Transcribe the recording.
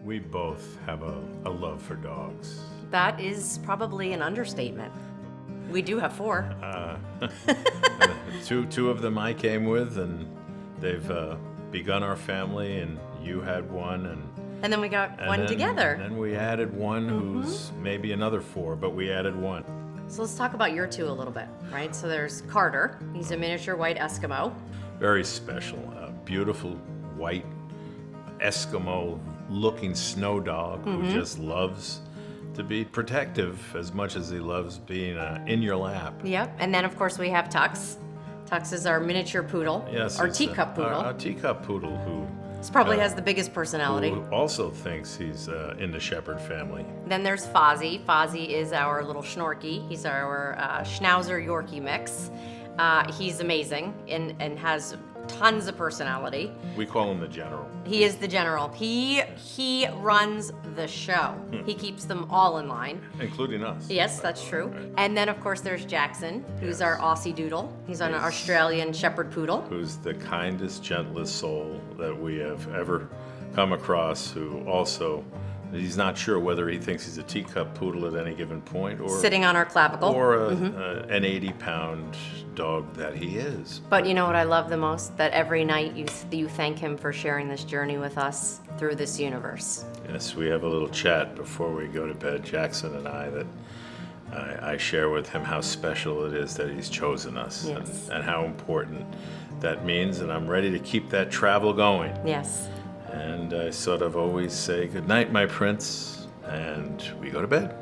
We both have a love for dogs. That is probably an understatement. We do have 4. Two of them I came with, and they've begun our family, and you had one, And then we got and one then, together. Then we added one who's maybe another 4, but we added one. So let's talk about your 2 a little bit, right? So there's Carter. He's a miniature white Eskimo. Very special, beautiful white Eskimo-looking snow dog who just loves to be protective as much as he loves being in your lap. Yep. And then, of course, we have Tux. Tux is our miniature poodle. Yes, Our it's teacup poodle. Our teacup poodle who This probably has the biggest personality. who also thinks he's in the Shepherd family. Then there's Fozzie. Fozzie is our little Schnorky. He's our Schnauzer Yorkie mix. He's amazing and has tons of personality. We call him the General. He is the general. He runs the show. He keeps them all in line. Including us. Yes, that's true. And then, of course, there's Jackson, who's our Aussie Doodle. He's an Australian Shepherd Poodle. Who's the kindest, gentlest soul that we have ever come across, who also, he's not sure whether he thinks he's a teacup poodle at any given point or Sitting on our clavicle. or an 80-pound dog that he is. But you know what I love the most? That every night you thank him for sharing this journey with us through this universe. Yes, we have a little chat before we go to bed, Jackson and I, that I share with him how special it is that he's chosen us, Yes. and how important that means, and I'm ready to keep that travel going. Yes. And I sort of always say, "Good night, my prince," and we go to bed.